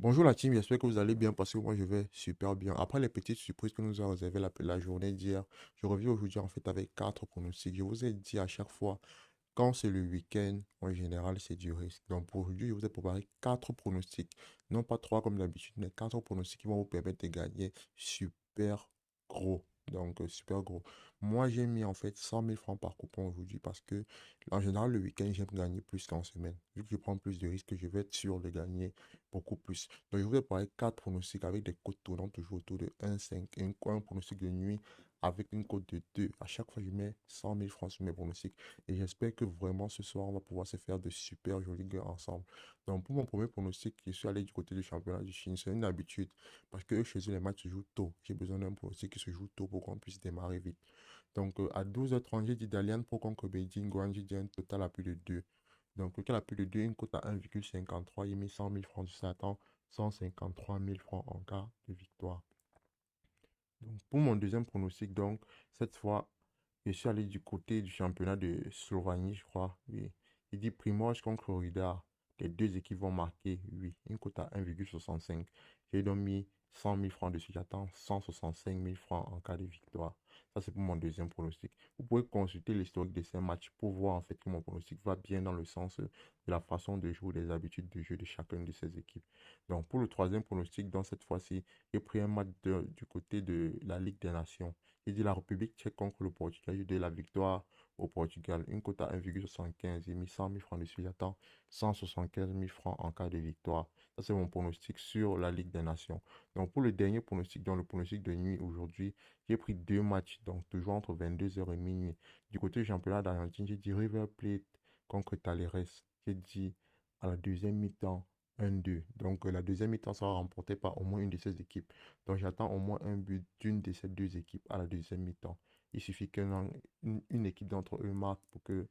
Bonjour la team, j'espère que vous allez bien parce que moi je vais super bien. Après les petites surprises que nous a réservé la journée d'hier, je reviens aujourd'hui en fait avec quatre pronostics. Je vous ai dit à chaque fois, quand c'est le week-end, en général c'est du risque. Donc pour aujourd'hui, je vous ai préparé quatre pronostics. Non pas trois comme d'habitude, mais quatre pronostics qui vont vous permettre de gagner super gros. Donc super gros. Moi j'ai mis en fait 100 000 francs par coupon aujourd'hui parce que en général le week-end j'aime gagner plus qu'en semaine. Vu que je prends plus de risques, je vais être sûr de gagner beaucoup plus. Donc, je vous ai parlé 4 pronostics avec des cotes tournantes toujours autour de 1,5 et un pronostic de nuit avec une cote de 2. À chaque fois, je mets 100 000 francs sur mes pronostics et j'espère que vraiment ce soir, on va pouvoir se faire de super jolis gains ensemble. Donc, pour mon premier pronostic, je suis allé du côté du championnat de Chine. C'est une habitude parce que chez eux, les matchs se jouent tôt. J'ai besoin d'un pronostic qui se joue tôt pour qu'on puisse démarrer vite. Donc, à 12h30, j'ai dit Dalian Pro contre Beijing. Guangzhou dit un total à plus de 2. Donc, lequel a plus de 2, une cote à 1,53, il met 100 000 francs du Satan, 153 000 francs en cas de victoire. Donc, pour mon deuxième pronostic, donc, cette fois, je suis allé du côté du championnat de Slovénie, je crois. Oui. Il dit Primož contre Rida. Les deux équipes vont marquer, oui, une cote à 1,65. J'ai donc mis 100 000 francs dessus. J'attends 165 000 francs en cas de victoire. Ça, c'est pour mon deuxième pronostic. Vous pouvez consulter l'historique de ces matchs pour voir en fait que mon pronostic va bien dans le sens de la façon de jouer, des habitudes de jeu de chacune de ces équipes. Donc, pour le troisième pronostic, dans cette fois-ci, j'ai pris un match du côté de la Ligue des Nations. J'ai dit la République tchèque contre le Portugal. J'ai dit la victoire au Portugal. Une cote à 1,75. J'ai mis 100 000 francs dessus. J'attends 175 000 francs en cas de victoire. Ça, c'est mon pronostic sur la Ligue des Nations. Donc, pour le dernier pronostic, dans le pronostic de nuit aujourd'hui, j'ai pris deux matchs, donc toujours entre 22h et minuit. Du côté du championnat d'Argentine, j'ai dit River Plate contre Talleres. J'ai dit à la deuxième mi-temps 1-2. Donc, la deuxième mi-temps sera remportée par au moins une de ces équipes. Donc, j'attends au moins un but d'une de ces deux équipes à la deuxième mi-temps. Il suffit qu'une équipe d'entre eux marque pour que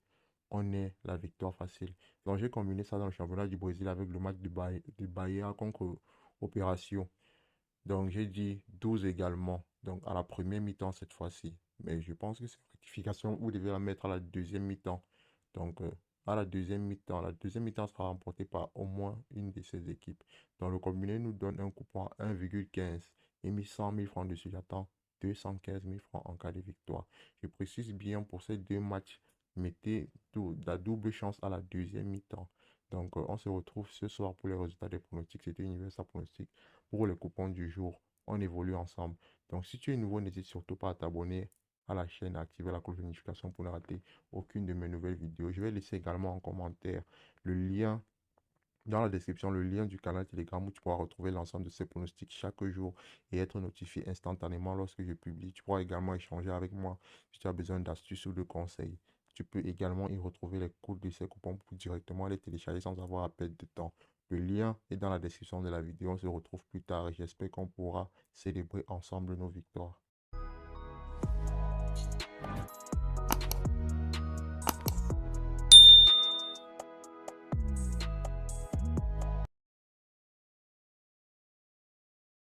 on ait la victoire facile. Donc, j'ai combiné ça dans le championnat du Brésil avec le match du Bahia contre Opération. Donc, j'ai dit 12 également. Donc, à la première mi-temps cette fois-ci. Mais je pense que c'est une rectification. Vous devez la mettre à la deuxième mi-temps. Donc, à la deuxième mi-temps. La deuxième mi-temps sera remportée par au moins une de ces équipes. Donc, le combiné nous donne un coupon à 1,15. Et mis 100 000 francs dessus. J'attends 215 000 francs en cas de victoire. Je précise bien pour ces deux matchs, mettez la double chance à la deuxième mi-temps. Donc, on se retrouve ce soir pour les résultats des pronostics. C'était Universal Pronostic pour les coupons du jour. On évolue ensemble. Donc, si tu es nouveau, n'hésite surtout pas à t'abonner à la chaîne et activer la cloche de notification pour ne rater aucune de mes nouvelles vidéos. Je vais laisser également en commentaire le lien dans la description, le lien du canal Telegram où tu pourras retrouver l'ensemble de ces pronostics chaque jour et être notifié instantanément lorsque je publie. Tu pourras également échanger avec moi si tu as besoin d'astuces ou de conseils. Tu peux également y retrouver les codes de ces coupons pour directement les télécharger sans avoir à perdre de temps. Le lien est dans la description de la vidéo. On se retrouve plus tard et j'espère qu'on pourra célébrer ensemble nos victoires.